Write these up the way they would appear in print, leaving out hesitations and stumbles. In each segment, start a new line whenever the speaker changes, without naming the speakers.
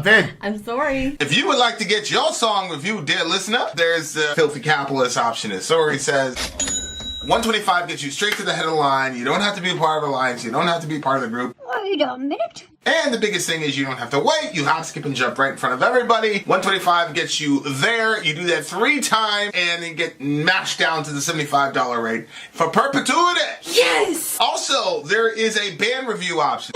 I'm Vin.
I'm Sori.
If you would like to get your song reviewed, dear listener, there's the filthy capitalist option. As Sori says, $125 gets you straight to the head of the line. You don't have to be a part of the alliance. You don't have to be part of the group.
Wait a minute.
And the biggest thing is you don't have to wait. You hop, skip, and jump right in front of everybody. $125 gets you there. You do that 3 times, and then get mashed down to the $75 rate for perpetuity.
Yes!
Also, there is a band review option.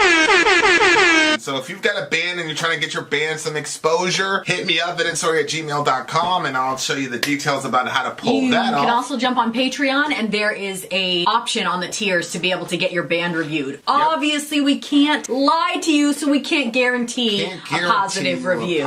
So if you've got a band and you're trying to get your band some exposure, hit me up at villageXchange@gmail.com, and I'll show you the details about how to pull that off.
You can also jump on Patreon, and there is a option on the tiers to be able to get your band reviewed. Yep. Obviously, we can't lie to you, so we can't guarantee a positive review.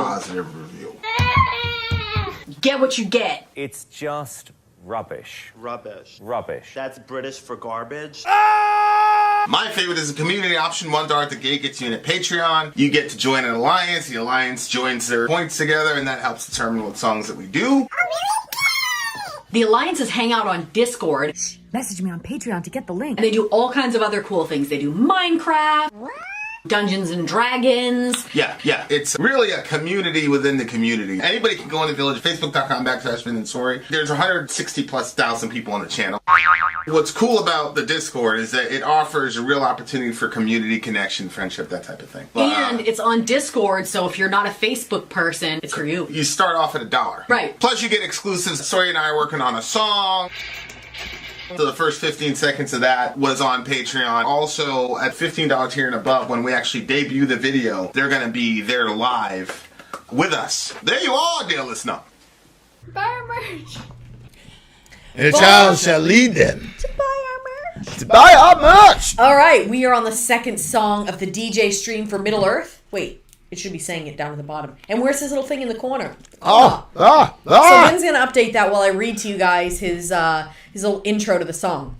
Get what you get.
It's just rubbish.
Rubbish.
Rubbish.
That's British for garbage.
My favorite is the community option. $1 at the gate gets you in at Patreon. You get to join an alliance. The alliance joins their points together, and that helps determine what songs that we do.
The alliances hang out on Discord.
Message me on Patreon to get the link.
And they do all kinds of other cool things. They do Minecraft, Dungeons and Dragons.
Yeah. It's really a community within the community. Anybody can go on the village, facebook.com/Vin and Sori. There's 160,000+ people on the channel. What's cool about the Discord is that it offers a real opportunity for community connection, friendship, that type of thing.
And it's on Discord, so if you're not a Facebook person, it's for you.
You start off at $1.
Right.
Plus you get exclusives. Sori and I are working on a song. So the first 15 seconds of that was on Patreon. Also, at $15 tier and above, when we actually debut the video, they're going to be there live with us. There you are, dear listener.
Buy our merch.
And a child shall lead them
To buy our merch.
to buy our merch.
All right, we are on the second song of the DJ stream for Middle Earth. Wait, it should be saying it down at the bottom. And where's his little thing in the corner? So Vin's gonna update that while I read to you guys his little intro to the song.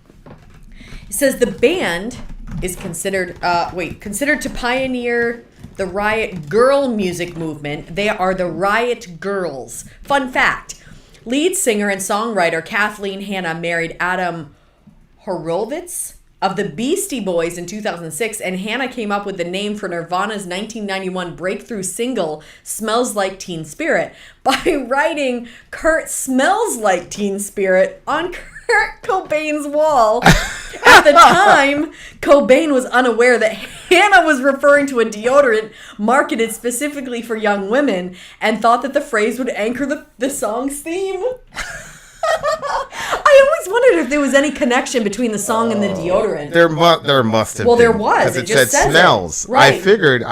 It says the band is considered to pioneer the Riot Girl music movement. They are the Riot Girls. Fun fact: lead singer and songwriter Kathleen Hanna married Adam Horowitz of the Beastie Boys in 2006, and Hanna came up with the name for Nirvana's 1991 breakthrough single, Smells Like Teen Spirit, by writing Kurt Smells Like Teen Spirit on Kurt Cobain's wall. At the time, Cobain was unaware that Hanna was referring to a deodorant marketed specifically for young women and thought that the phrase would anchor the song's theme. I always wondered if there was any connection between the song and the deodorant.
There must have been.
Well, there was.
Because it said smells.
Right.
I figured.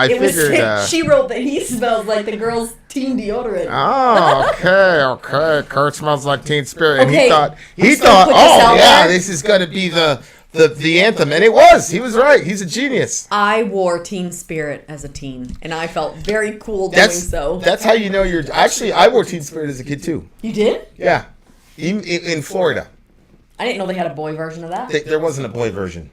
She wrote that he smells like the girl's teen deodorant.
Oh, okay. Kurt Smells Like Teen Spirit. And
Okay,
he thought, this is going to be the anthem. And it was. He was right. He's a genius.
I wore Teen Spirit as a teen, and I felt very cool doing so.
That's how you know you're... Actually, I wore Teen Spirit as a kid, too.
You did?
Yeah. In Florida.
I didn't know they had a boy version of that.
There wasn't a boy version.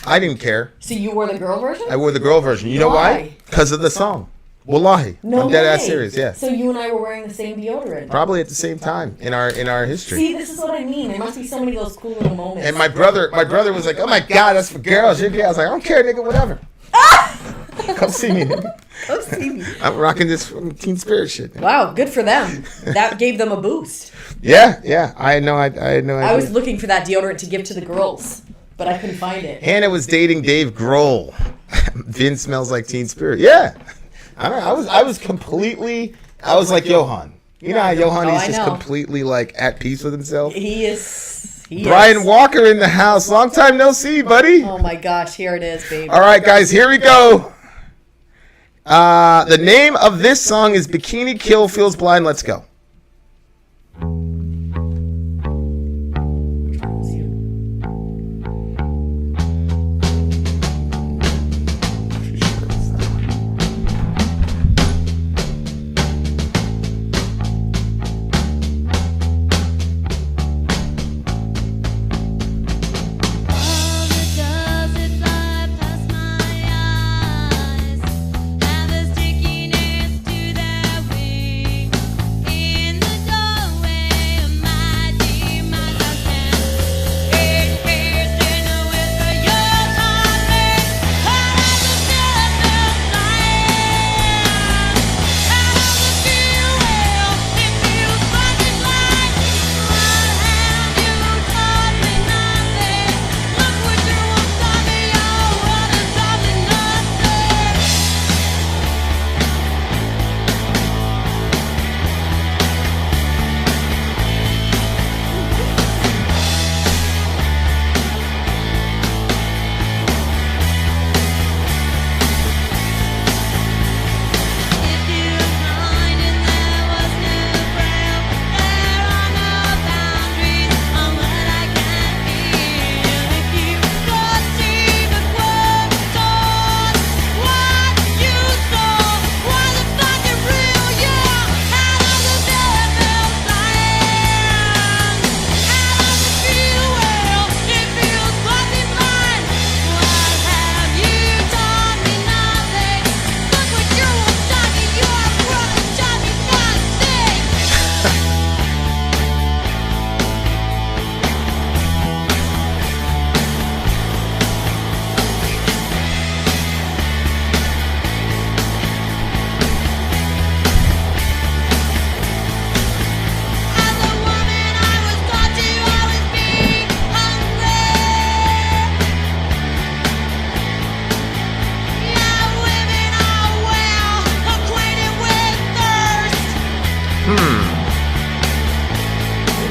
I didn't care.
So you wore the girl version?
I wore the girl version. You know why? Because of the song. Wallahi.
No
I'm dead
way.
ass serious, yeah.
So you and I were wearing the same deodorant.
Probably at the same time in our history.
See, this is what I mean. There must be so many of those cool little moments.
And my brother was like, "Oh my God, that's for girls." You're gay. I was like, "I don't care, nigga. Whatever." Come see me, nigga.
Come see me.
I'm rocking this Teen Spirit shit.
Wow, good for them. That gave them a boost.
Yeah. I had no idea.
I was looking for that deodorant to give to the girls, but I couldn't find it.
Hannah was dating Dave Grohl. Vin Smells Like Teen Spirit. Yeah. I don't know. I was like Johan. You know how Johan is just completely like at peace with himself?
He is.
Brian Walker in the house. Long time no see, buddy.
Oh my gosh, here it is, baby.
All right, guys, here we go. The name of this song is Bikini Kill Feels Blind. Let's go.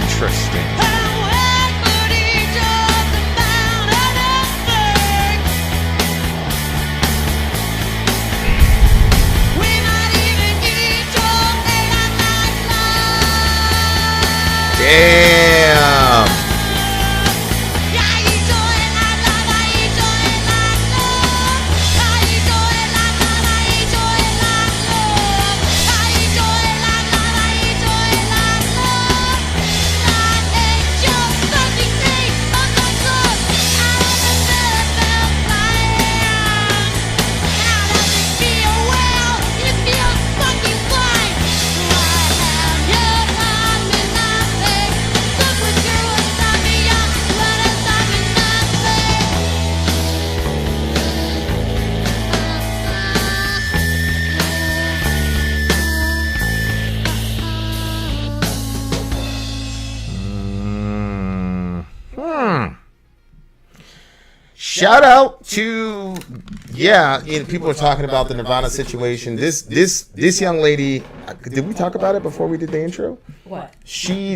Interesting. Damn. Shout out to people are talking about the Nirvana situation. This young lady, did we talk about it before we did the intro?
What?
She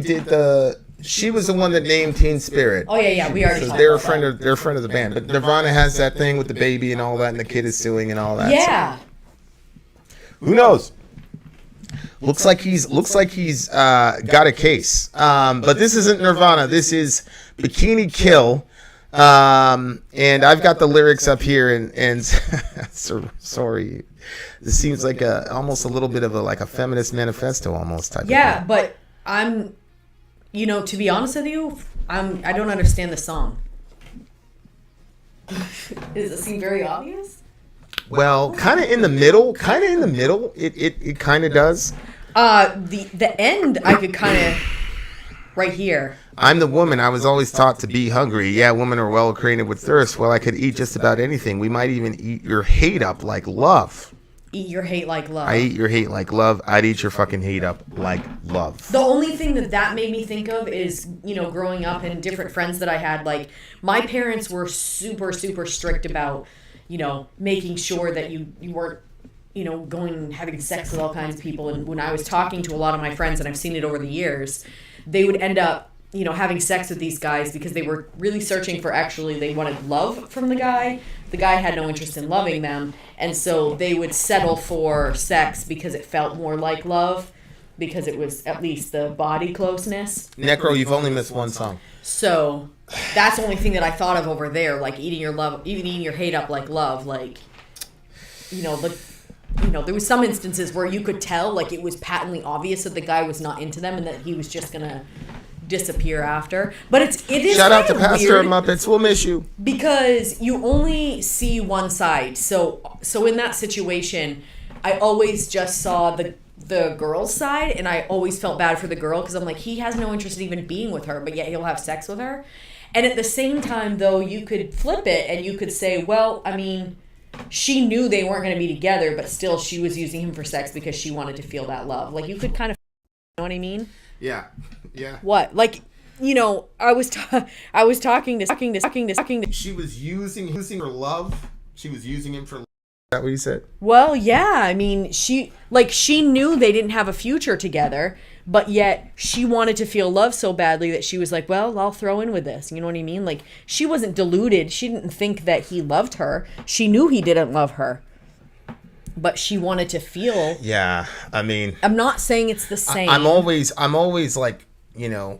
was the one that named Teen Spirit.
Oh yeah, we already.
So they're a friend of the band. But Nirvana has that thing with the baby and all that, and the kid is suing and all that.
Yeah.
So, who knows? Looks like he's got a case. But this isn't Nirvana. This is Bikini Kill. And I've got the lyrics up here, and sorry, this seems like almost a little bit of a feminist manifesto almost type.
Yeah,
of thing.
but I'm, to be honest with you, I don't understand the song. Does it seem very obvious?
Well, kind of in the middle. It kind of does.
The end I could kind of right here.
I'm the woman. I was always taught to be hungry. Yeah, women are well acquainted with thirst. Well, I could eat just about anything. We might even eat your hate up like love.
Eat your hate like love.
I eat your hate like love. I'd eat your fucking hate up like love.
The only thing that made me think of is, growing up and different friends that I had, like, my parents were super, super strict about, making sure that you weren't, going and having sex with all kinds of people. And when I was talking to a lot of my friends, and I've seen it over the years, they would end up, having sex with these guys because they were really searching for, they wanted love from the guy. The guy had no interest in loving them. And so they would settle for sex because it felt more like love, because it was at least the body closeness.
Necro, you've only missed one song.
So that's the only thing that I thought of over there, like eating your hate up like love, like, there was some instances where you could tell, like, it was patently obvious that the guy was not into them and that he was just gonna disappear after. But it is
shout out to Pastor
weird
Muppets. We'll miss you,
because you only see one side. So in that situation, I always just saw the girl's side, and I always felt bad for the girl because I'm like, he has no interest in even being with her, but yet he'll have sex with her. And at the same time, though, you could flip it and you could say, well, I mean, she knew they weren't going to be together, but still she was using him for sex because she wanted to feel that love. Like, you could kind of, you know what I mean?
Yeah.
What? Like, I was talking to.
She was using her love. She was using him for. Is that what you said?
Well, yeah. I mean, she knew they didn't have a future together, but yet she wanted to feel love so badly that she was like, well, I'll throw in with this. You know what I mean? Like, she wasn't deluded. She didn't think that he loved her. She knew he didn't love her, but she wanted to feel.
Yeah, I mean,
I'm not saying it's the same.
I'm always like,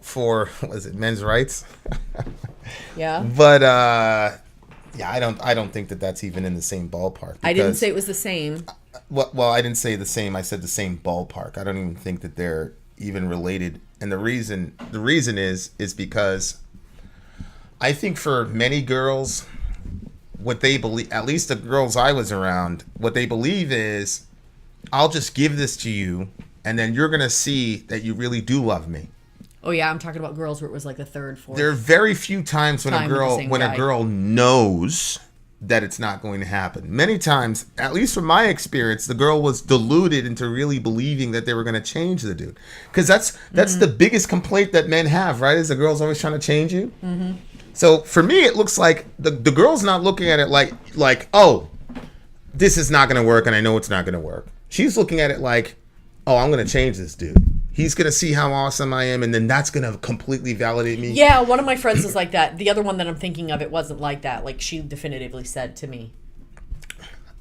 for, what is it, men's rights?
Yeah.
But yeah, I don't think that that's even in the same ballpark.
I didn't say it was the same.
Well, I didn't say the same. I said the same ballpark. I don't even think that they're even related. And the reason is because I think for many girls, what they believe, at least the girls I was around, what they believe is, I'll just give this to you, and then you're gonna see that you really do love me.
Oh yeah, I'm talking about girls where it was like the third, fourth.
There are very few times when
a
girl knows that it's not going to happen. Many times, at least from my experience, the girl was deluded into really believing that they were going to change the dude. Because that's the biggest complaint that men have, right? Is the girl's always trying to change you. Mm-hmm. So for me, it looks like the girl's not looking at it like, oh, this is not going to work, and I know it's not going to work. She's looking at it like, oh, I'm going to change this dude. He's going to see how awesome I am, and then that's going to completely validate me.
Yeah, one of my friends is like that. The other one that I'm thinking of, it wasn't like that. Like, she definitively said to me.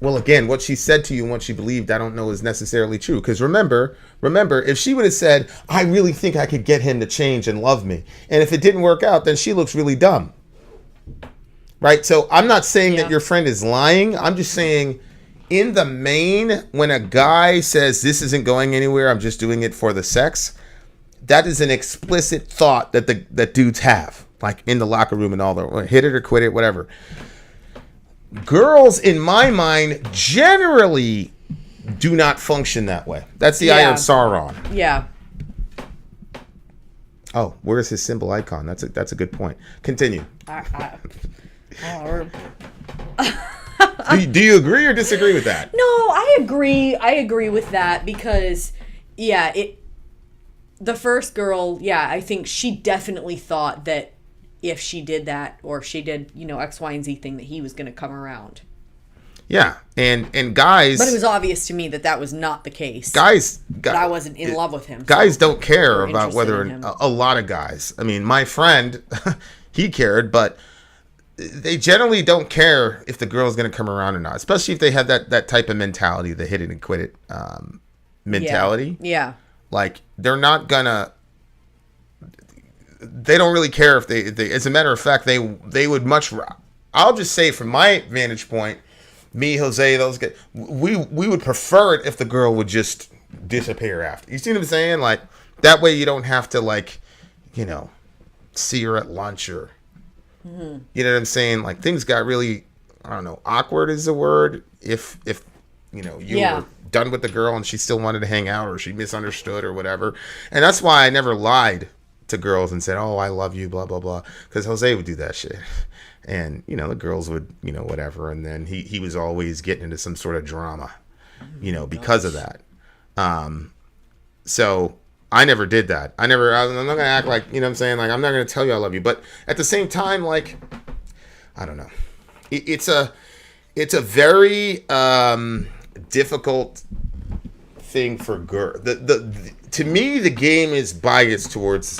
Well, again, what she said to you and what she believed, I don't know is necessarily true. Because remember, if she would have said, I really think I could get him to change and love me, and if it didn't work out, then she looks really dumb. Right? So I'm not saying that your friend is lying. I'm just saying, in the main, when a guy says this isn't going anywhere, I'm just doing it for the sex, that is an explicit thought that dudes have, like in the locker room and all that. Hit it or quit it, whatever. Girls, in my mind, generally do not function that way. That's the Eye of Sauron.
Yeah.
Oh, where's his symbol icon? That's a good point. Continue. Do you agree or disagree with that?
No, I agree. I agree with that because, the first girl, I think she definitely thought that if she did that or she did, X, Y, and Z thing, that he was going to come around.
Yeah, and guys...
But it was obvious to me that was not the case.
Guys
but I wasn't in love with him.
Guys don't care about whether... A lot of guys. I mean, my friend, he cared, but they generally don't care if the girl's going to come around or not. Especially if they have that type of mentality, the hit it and quit it mentality.
Yeah.
Like, they're not going to... They don't really care if they... As a matter of fact, they would much... I'll just say from my vantage point... Me, Jose, those guys, we would prefer it if the girl would just disappear after. You see what I'm saying? Like, that way you don't have to, like, see her at lunch or, you know what I'm saying? Like, things got really, I don't know, awkward is the word. If you were done with the girl and she still wanted to hang out or she misunderstood or whatever. And that's why I never lied to girls and said, oh, I love you, blah, blah, blah. Because Jose would do that shit. And, the girls would, whatever. And then he was always getting into some sort of drama, because of that. So I never did that. I'm not going to act like, what I'm saying? Like, I'm not going to tell you I love you. But at the same time, like, I don't know. It's a very difficult thing for girls. To me, the game is biased towards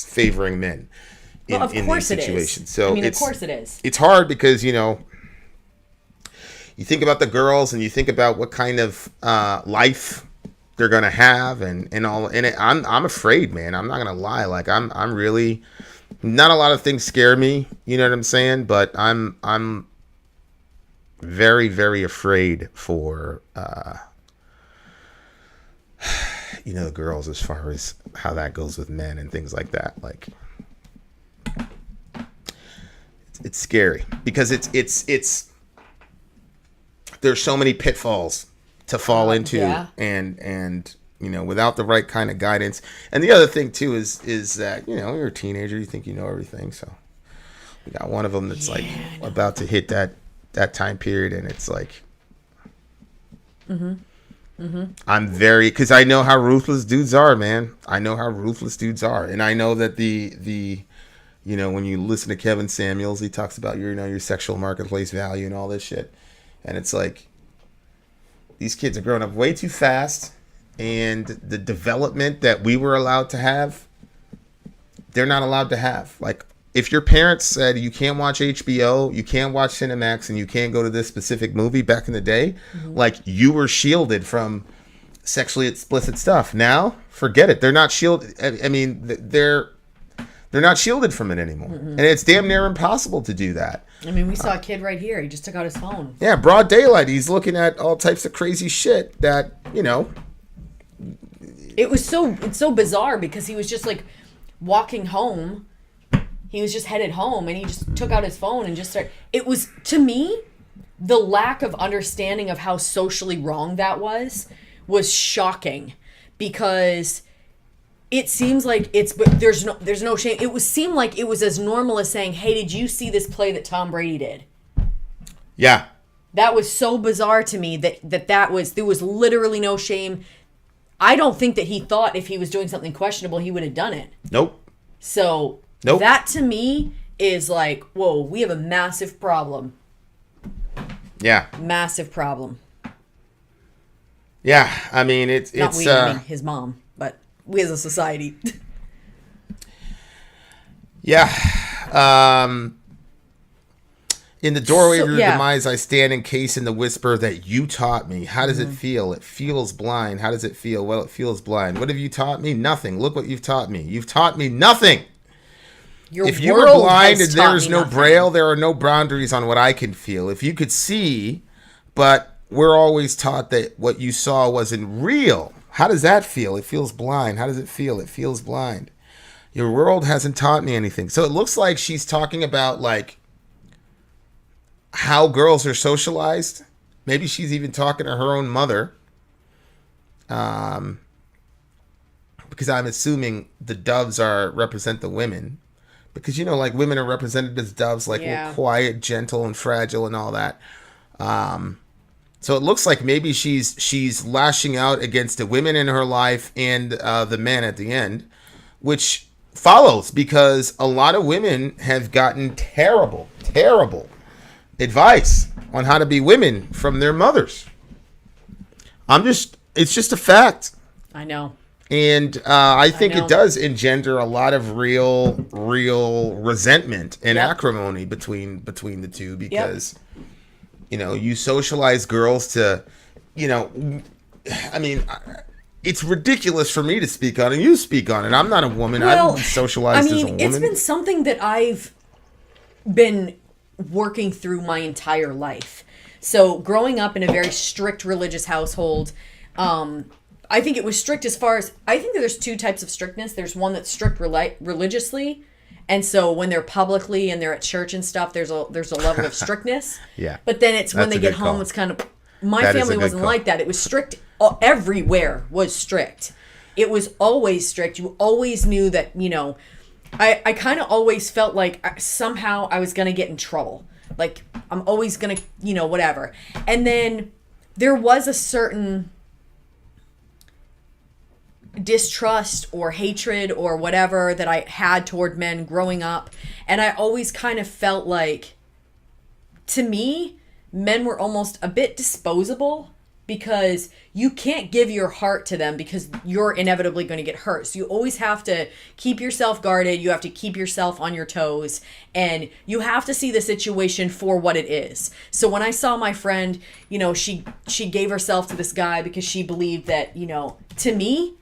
favoring men.
Of course it is.
So
of course it is.
It's hard because, you think about the girls and you think about what kind of life they're going to have and all. And I'm afraid, man. I'm not going to lie. Like, I'm really, not a lot of things scare me. You know what I'm saying? But I'm very, very afraid for, the girls as far as how that goes with men and things like that. Like, it's scary because it's there's so many pitfalls to fall into and without the right kind of guidance. And the other thing too is that you're a teenager, you think you know everything. So we got one of them that's like about to hit that time period, and it's like I'm very, because I know how ruthless dudes are, man. I know how ruthless dudes are, and I know that the when you listen to Kevin Samuels, he talks about your sexual marketplace value and all this shit. And it's like, these kids are growing up way too fast, and the development that we were allowed to have, they're not allowed to have. Like, if your parents said you can't watch HBO, you can't watch Cinemax, and you can't go to this specific movie back in the day, like, you were shielded from sexually explicit stuff. Now, forget it. They're not shielded. I mean, they're not shielded from it anymore. And it's damn near impossible to do that.
I mean, we saw a kid right here. He just took out his phone.
Yeah, broad daylight. He's looking at all types of crazy shit that,
It's so bizarre because he was just like walking home. He was just headed home and he just took out his phone and just started. It was, to me, the lack of understanding of how socially wrong that was shocking, because it seems like but there's no shame. It seemed like it was as normal as saying, hey, did you see this play that Tom Brady did?
Yeah.
That was so bizarre to me there was literally no shame. I don't think that he thought if he was doing something questionable, he would have done it.
Nope.
So that to me is like, whoa, we have a massive problem.
Yeah.
Massive problem.
Yeah. I mean, it's
not we, I mean his mom, but we as a society.
Yeah. In the doorway of your demise, I stand encased in the whisper that you taught me. How does it feel? It feels blind. How does it feel? Well, it feels blind. What have you taught me? Nothing. Look what you've taught me. You've taught me nothing. If you were blind and there's no braille, there are no boundaries on what I can feel. If you could see, but we're always taught that what you saw wasn't real. How does that feel? It feels blind. How does it feel? It feels blind. Your world hasn't taught me anything. So it looks like she's talking about like how girls are socialized. Maybe she's even talking to her own mother. Because I'm assuming the doves represent the women. Because, you know, like women are represented as doves, like quiet, gentle, and fragile and all that. So it looks like maybe she's lashing out against the women in her life and the men at the end, which follows because a lot of women have gotten terrible advice on how to be women from their mothers. It's just a fact.
I know.
And I think it does engender a lot of real resentment and acrimony between the two because, you know, you socialize girls to, you know, I mean, it's ridiculous for me to speak on it. You speak on it. I'm not a woman. I'm socialized as a woman.
It's been something that I've been working through my entire life. So growing up in a very strict religious household, I think it was strict as far as, I think that there's two types of strictness. There's one that's strict religiously. And so when they're publicly and they're at church and stuff, there's a level of strictness.
Yeah.
But then it's when they get home, it's kind of, my family wasn't like that. It was strict. Everywhere was strict. It was always strict. You always knew that, you know, I kind of always felt like somehow I was going to get in trouble. Like, I'm always going to, you know, whatever. And then there was a certain distrust or hatred or whatever that I had toward men growing up. And I always kind of felt like, to me, men were almost a bit disposable because you can't give your heart to them because you're inevitably going to get hurt. So you always have to keep yourself guarded. You have to keep yourself on your toes and you have to see the situation for what it is. So when I saw my friend, you know, she gave herself to this guy because she believed that, you know, to me,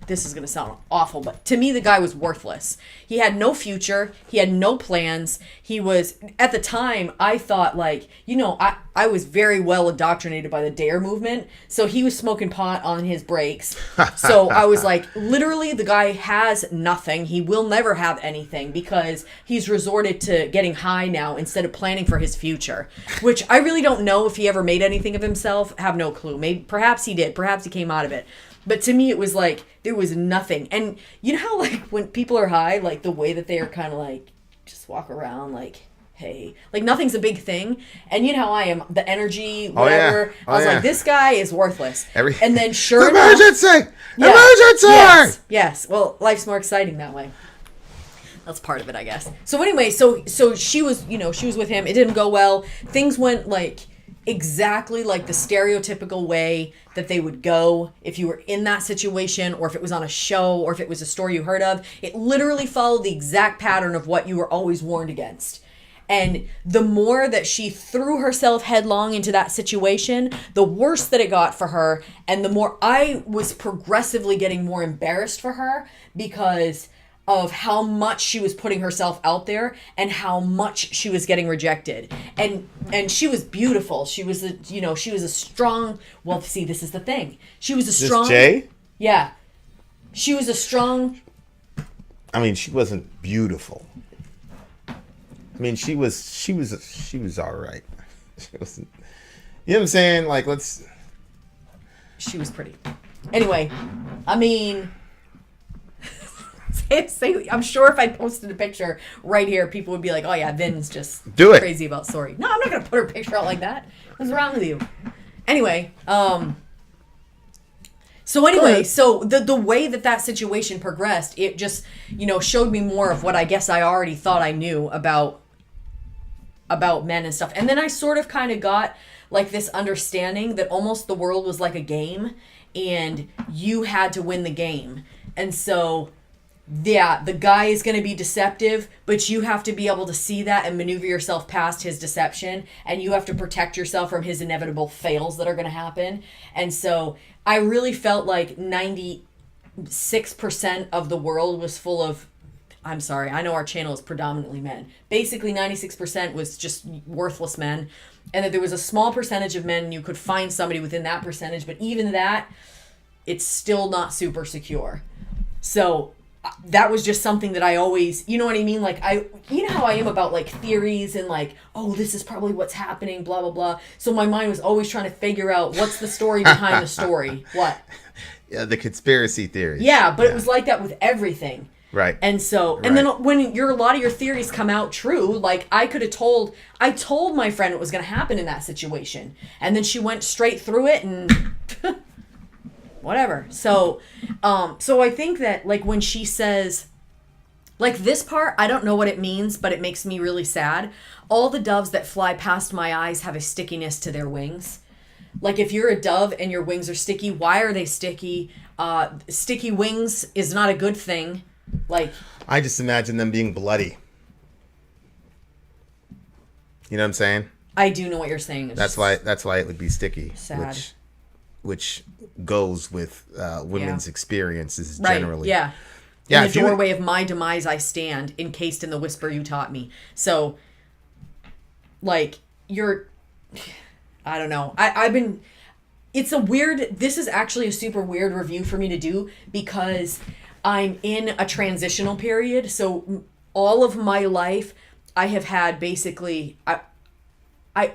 this is going to sound awful, but to me, the guy was worthless. He had no future. He had no plans. He was, at the time, I thought like, you know, I was very well indoctrinated by the DARE movement. So he was smoking pot on his breaks. So I was like, literally, the guy has nothing. He will never have anything because he's resorted to getting high now instead of planning for his future, which I really don't know if he ever made anything of himself. Have no clue. Maybe, perhaps he did. Perhaps he came out of it. But to me, it was like, there was nothing. And you know how, like, when people are high, like, the way that they are kind of, like, just walk around, like, hey. Like, nothing's a big thing. And you know how I am. The energy, whatever. I was like, this guy is worthless. And then sure enough.
Emergency! Emergency!
Yes. Well, life's more exciting that way. That's part of it, I guess. So anyway, so she was, you know, she was with him. It didn't go well. Things went, like, exactly like the stereotypical way that they would go if you were in that situation or if it was on a show or if it was a story you heard of. It literally followed the exact pattern of what you were always warned against. And the more that she threw herself headlong into that situation, the worse that it got for her. And the more I was progressively getting more embarrassed for her because of how much she was putting herself out there and how much she was getting rejected. And she was beautiful. She was a strong, well, see, this is the thing. She was a strong.
Jay?
Yeah. She was a strong.
I mean, she wasn't beautiful. I mean, she was all right. She wasn't, you know what I'm saying? Like,
she was pretty. Anyway, I mean, I'm sure if I posted a picture right here, people would be like, oh yeah, Vin's just crazy about Sori. No, I'm not going to put her picture out like that. What's wrong with you? Anyway, so the way that situation progressed, it just, you know, showed me more of what I guess I already thought I knew about men and stuff. And then I sort of kind of got like this understanding that almost the world was like a game and you had to win the game. And so, yeah, the guy is going to be deceptive, but you have to be able to see that and maneuver yourself past his deception, and you have to protect yourself from his inevitable fails that are going to happen. And so I really felt like 96% of the world was full of, I'm sorry, I know our channel is predominantly men. Basically 96% was just worthless men, and that there was a small percentage of men, and you could find somebody within that percentage, but even that, it's still not super secure. So that was just something that I always, you know what I mean? Like, you know how I am about like theories and like, oh, this is probably what's happening, blah, blah, blah. So my mind was always trying to figure out what's the story behind the story. What?
Yeah, the conspiracy theories.
Yeah, but it was like that with everything.
Right.
And so, and then when a lot of your theories come out true, like I told my friend what was going to happen in that situation. And then she went straight through it and whatever. So I think that like when she says, like this part, I don't know what it means, but it makes me really sad. All the doves that fly past my eyes have a stickiness to their wings. Like if you're a dove and your wings are sticky, why are they sticky? Sticky wings is not a good thing. Like
I just imagine them being bloody. You know what I'm saying?
I do know what you're saying. It's
that's why it would be sticky.
Sad.
Which goes with women's experiences
right,
generally.
Yeah.
Yeah.
In the doorway of my demise I stand, encased in the whisper you taught me. So like I don't know. This is actually a super weird review for me to do because I'm in a transitional period. So all of my life, I have had basically, I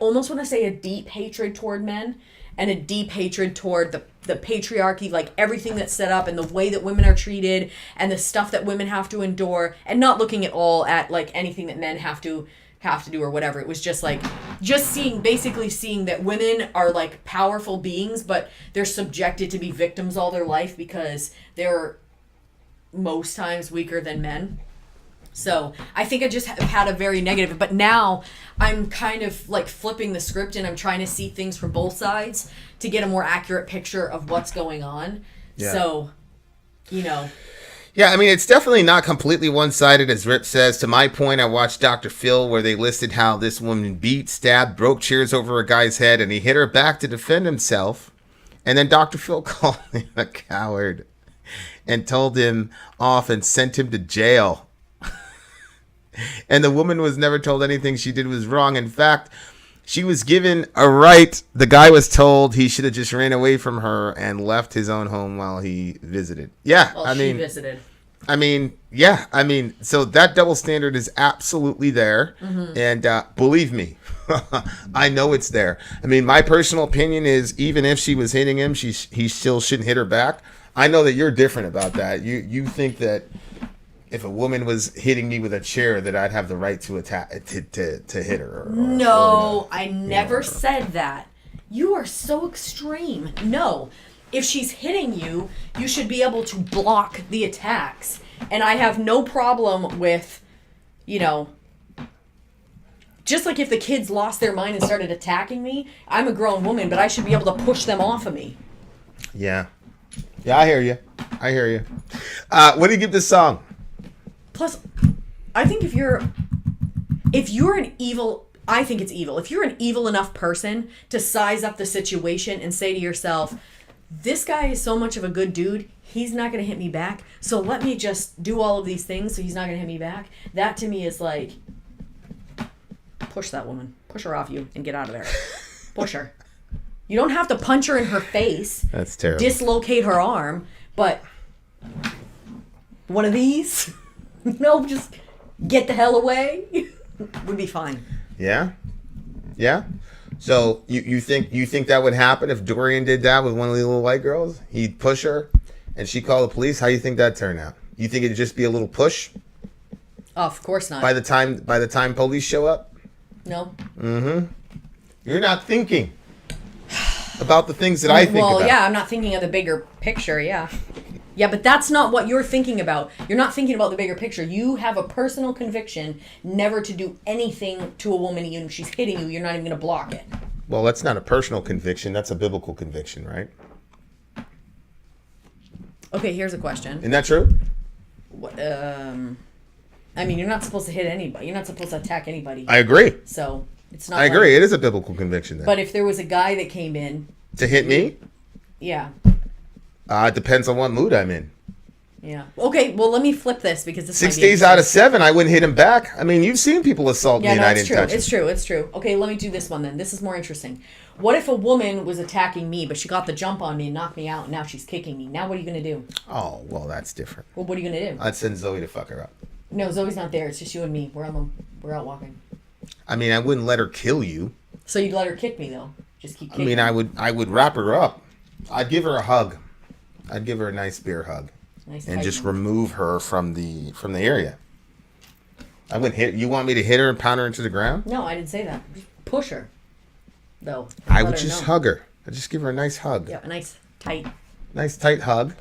almost want to say a deep hatred toward men and a deep hatred toward the patriarchy, like everything that's set up and the way that women are treated and the stuff that women have to endure, and not looking at all at like anything that men have to do or whatever. It was just like, basically seeing that women are like powerful beings, but they're subjected to be victims all their life because they're most times weaker than men. So I think I just have had a very negative, but now I'm kind of like flipping the script and I'm trying to see things from both sides to get a more accurate picture of what's going on. Yeah. So, you know.
Yeah, I mean, it's definitely not completely one-sided, as Rip says. To my point, I watched Dr. Phil, where they listed how this woman beat, stabbed, broke chairs over a guy's head, and he hit her back to defend himself. And then Dr. Phil called him a coward and told him off and sent him to jail. And the woman was never told anything she did was wrong. In fact, she was given a right. The guy was told he should have just ran away from her and left his own home while he visited. Yeah,
well, she visited.
I mean, yeah. I mean, so that double standard is absolutely there. Mm-hmm. And believe me, I know it's there. I mean, my personal opinion is even if she was hitting him, he still shouldn't hit her back. I know that you're different about that. You think that if a woman was hitting me with a chair, that I'd have the right to attack to hit her.
No, I never said that. You are so extreme. No, if she's hitting you, you should be able to block the attacks. And I have no problem with, you know, just like if the kids lost their mind and started attacking me, I'm a grown woman, but I should be able to push them off of me.
Yeah. Yeah, I hear you. What do you give this song?
Plus, I think if you're an evil, I think it's evil. If you're an evil enough person to size up the situation and say to yourself, this guy is so much of a good dude, he's not going to hit me back, so let me just do all of these things so he's not going to hit me back. That to me is like, push that woman. Push her off you and get out of there. Push her. You don't have to punch her in her face.
That's terrible.
Dislocate her arm, but one of these... No, just get the hell away. Would be fine.
Yeah. So you think that would happen if Dorian did that with one of the little white girls? He'd push her, and she called the police. How do you think that turned out? You think it'd just be a little push?
Oh, of course not.
By the time police show up?
No.
Mm-hmm. You're not thinking about the things that I think about.
Well, yeah, I'm not thinking of the bigger picture. Yeah. Yeah, but that's not what you're thinking about. You're not thinking about the bigger picture. You have a personal conviction never to do anything to a woman, even if she's hitting you. You're not even going to block it.
Well, that's not a personal conviction. That's a biblical conviction, right?
Okay, here's a question.
Isn't that true?
I mean, you're not supposed to hit anybody. You're not supposed to attack anybody.
I agree.
So it's not.
I agree. It is a biblical conviction then.
But if there was a guy that came in
to hit me?
Yeah.
It depends on what mood I'm in.
Yeah. Okay, well, let me flip this because this
6 days out of 7, I wouldn't hit him back. I mean, you've seen people assault me and I didn't touch him.
It's true. Okay, let me do this one then. This is more interesting. What if a woman was attacking me, but she got the jump on me and knocked me out, and now she's kicking me? Now what are you going to do?
Oh, well, that's different.
Well, what are you going to do?
I'd send Zoe to fuck her up.
No, Zoe's not there. It's just you and me. We're out walking.
I mean, I wouldn't let her kill you.
So you'd let her kick me, though? Just keep kicking
me. I would wrap her up. I'd give her a hug. I'd give her a nice bear hug. And just remove her from the area. I wouldn't hit. You want me to hit her and pound her into the ground?
No, I didn't say that. Just push her, though.
I would just hug her. I'd just give her a nice hug.
Yeah, a nice tight
hug.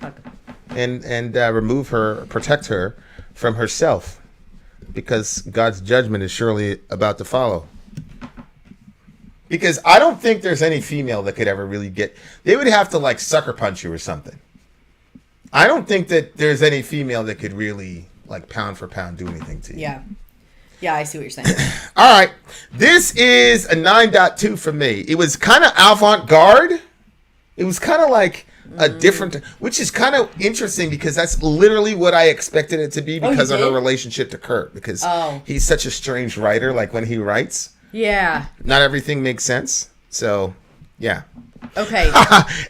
And remove her, protect her from herself, because God's judgment is surely about to follow. Because I don't think there's any female that could ever really get. They would have to like sucker punch you or something. I don't think that there's any female that could really, like, pound for pound do anything to you.
Yeah. Yeah, I see what you're saying.
All right. This is a 9.2 for me. It was kind of avant-garde. It was kind of like a different, which is kind of interesting because that's literally what I expected it to be because of her relationship to Kurt. Because he's such a strange writer, like when he writes.
Yeah.
Not everything makes sense. So, yeah.
Okay.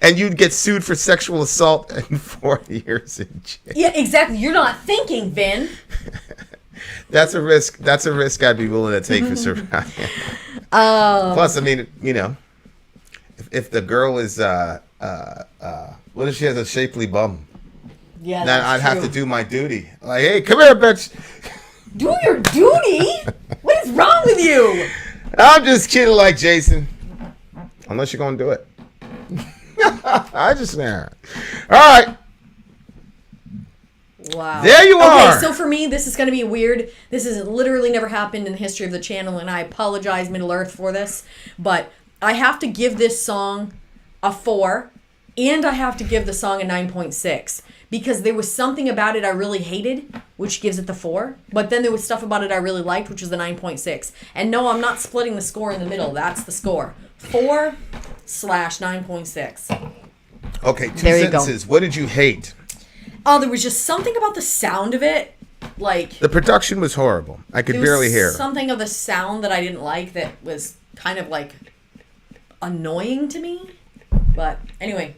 And you'd get sued for sexual assault and 4 years in jail.
Yeah, exactly. You're not thinking, Vin.
That's a risk. That's a risk I'd be willing to take for surviving. Plus, I mean, you know, if the girl is, what if she has a shapely bum?
Yeah,
then I'd have to do my duty. Like, hey, come here, bitch.
Do your duty? What is wrong with you?
I'm just kidding, like Jason. Unless you're gonna do it. I just all right.
Wow.
There you are.
Okay, so for me, this is going to be weird. This has literally never happened in the history of the channel, and I apologize, Middle Earth, for this. But I have to give this song a 4, and I have to give the song a 9.6. Because there was something about it I really hated, which gives it the 4. But then there was stuff about it I really liked, which was the 9.6. And no, I'm not splitting the score in the middle. That's the score. 4/9.6.
Okay, two sentences. What did you hate?
Oh, there was just something about the sound of it. Like,
the production was horrible. I could barely hear.
Something of the sound that I didn't like that was kind of like annoying to me. But anyway,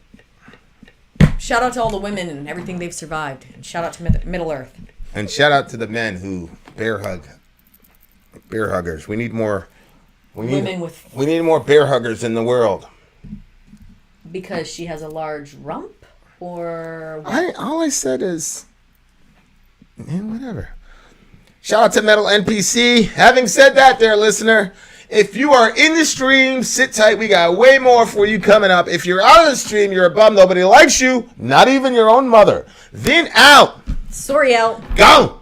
shout out to all the women and everything they've survived. And shout out to Middle Earth.
And shout out to the men who bear huggers. We need more. We need more bear huggers in the world.
Because she has a large rump, or what?
All I said is, whatever. Shout out to Metal NPC. Having said that, there, listener, if you are in the stream, sit tight. We got way more for you coming up. If you're out of the stream, you're a bum. Nobody likes you. Not even your own mother. Vin out.
Sori out.
Go.